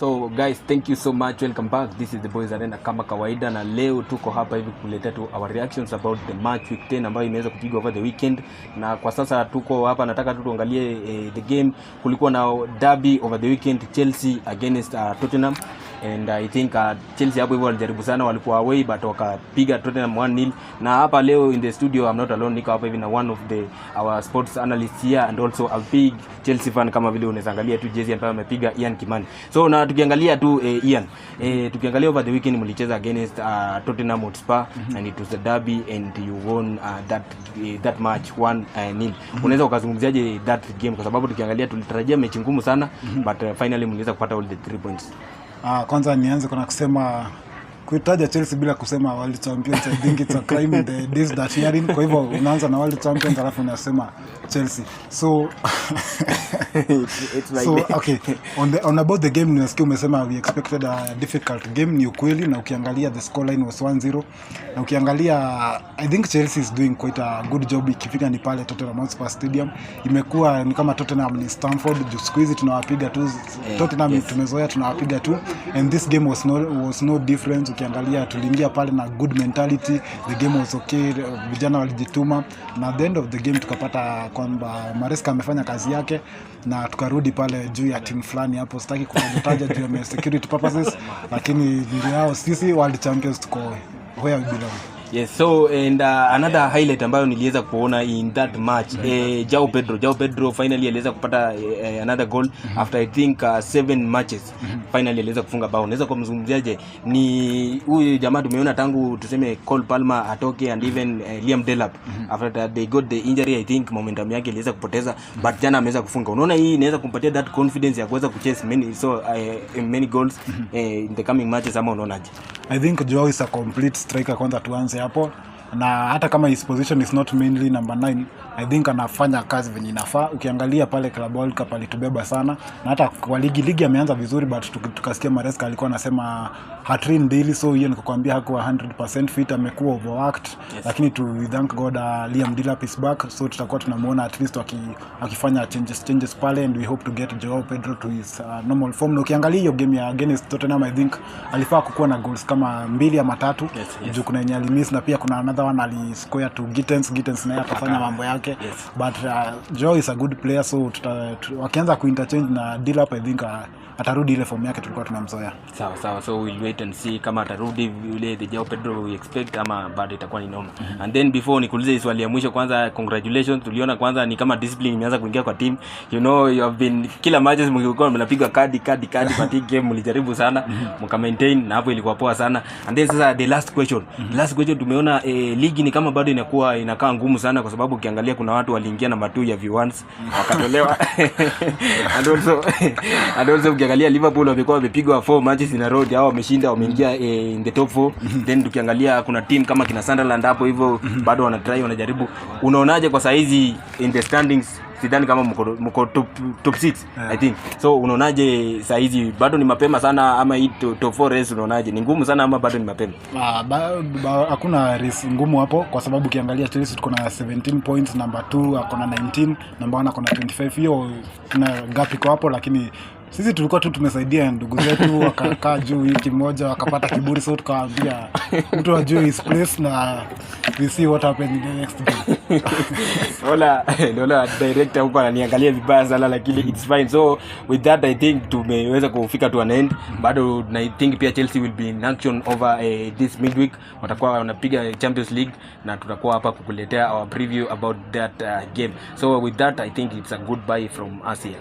So guys, thank you so much. Welcome back. This is the Boys Arena kama kawaida, na leo tuko hapa hivi kuletea tu our reactions about the match week 10 ambayo imeweza kupigwa over the weekend. Na kwa sasa tuko hapa, nataka tu tuangalie the game. Kulikuwa na derby over the weekend, Chelsea against Tottenham, and I think Chelsea hapo hivyo walijaribu sana, walikuwa away but wakapiga Tottenham 1-0. Na hapa leo in the studio I'm not alone, niko hapa hivi na one of our sports analysts here and also a big Chelsea fan, kama vile unaweza angalia tu jersey ambayo amepiga Ian Kimani. So na tukiangalia tu Ian, tukiangalia over the weekend mlicheza against Tottenham Hotspur, and it was a derby and you won that match 1-0. Unaweza ukazungumziaje that game, kwa sababu tukiangalia tulitarajia mechi ngumu sana, but finally mliweza kupata all the 3 points. Kwanza nianze kuna kusema kuitaja Chelsea bila kusema world champions, I think it's a crime in the days that we are in. Kwa hivyo unaanza na world champions alafu unasema Chelsea. So it's like so okay, on about the game, nasikia umesema we expected a difficult game. Ni ukweli, na ukiangalia the scoreline was 1-0, na ukiangalia I think Chelsea is doing quite a good job ikifika ni pale Tottenham Hotspur Stadium. Imekuwa ni kama Tottenham ni Stamford, siku hizi tunawapiga tu Tottenham, yes. Tumezoea tunawapiga tu, and this game was no difference. Ukiangalia tuliingia pale na good mentality, the game was okay, vijana walijituma, na at the end of the game tukapata kwamba Maresca amefanya kazi yake, na tukarudi pale juu ya timu fulani hapo, sitaki kutaja juu ya security purposes, lakini ndio hao sisi world champions, tuko where we belong. Yes, so and another highlight ambayo niliweza kuona in that match, Joao Pedro finally aliweza kupata another goal after I think 7 matches. Finally aliweza kufunga bao. Unaweza kumzungumziaje? Ni huyu jamaa tumeona tangu tuseme Cole Palmer atoke and even Liam Delap after that they got the injury, I think momentum yake iliweza kupoteza, but jana ameweza kufunga. Unaona hii inaweza kumpatia that confidence ya kuweza kuchase many goals in the coming matches, ama unaonaje? I think Joao is a complete striker. Kwanza tuanze hapo, na hata kama his position is not mainly number 9, I think anafanya kazi venye inafaa. Ukiangalia pale Club World Cup alitubeba sana, na hata kwa ligi ameanza vizuri, but tukasikia Maresca alikuwa anasema hat-trick daily, so hiyo nikukwambia hakuwa 100% fit, amekuwa overworked, yes. Lakini we thank God Liam Delap is back, so tutakuwa tunamuona at least akifanya changes pale, and we hope to get Joao Pedro to his normal form. Na ukiangalia hiyo game ya against Tottenham, I think alifaa kukuwa na goals kama 2 ama 3, yes. Juu kuna yenye alimiss, na pia kuna another one aliscore to Gittens naye akafanya mambo yake, yes. But Joao is a good player, so wakianza kuinterchange na Delap, I think atarudi ile form yake tulikuwa tunamzoea. Sawa, so we'll wait and see kama atarudi yule the Joao Pedro we expect, ama bado itakuwa ni noma. And then before nikuulize swali ya mwisho, kwanza congratulations, tuliona kwanza ni kama discipline imeanza kuingia kwa team. You know you have been kila matches mlikuwa mnapiga kadi but hii game mlijaribu sana mka maintain, na hapo ilikuwa poa sana. And then sasa the last question tumeona ligi ni kama bado inakaa ngumu sana, kwa sababu ukiangalia kuna watu waliingia na matu ya V1s wakatolewa and also ukiangalia Liverpool wamekuwa wamepigwa 4 matches in a row, hao wameshinda, wameingia in the top 4. Then tukiangalia kuna team kama kina Sunderland hapo hivyo bado wanajaribu. Unaonaje kwa saizi in the standings? Sidhani kama mko top 6, I think. So unaonaje saizi, bado ni mapema sana, ama hii top 4 race unaonaje ni ngumu sana, ama bado ni mapema? Hakuna race ngumu hapo, kwa sababu ukiangalia Chelsea tuko na 17 points, number 2 ako na 19, number 1 ako na 25. Hiyo kuna gap iko hapo, lakini sisi tulikuwa tu tumesaidia ndugu zetu wakakaa juu wiki moja wakapata kiburi, so tukawaambia mtu ajue his place, na we see what happens in the next game. Lola director huko ananiangalia vibaya sana, lakini it's fine. So with that I think tumeweza kufika to an end. Bado I think pia Chelsea will be in action over this midweek, watakuwa wanapiga Champions League, na tutakuwa hapa kukuletea our preview about that game. So with that I think it's a goodbye from us here.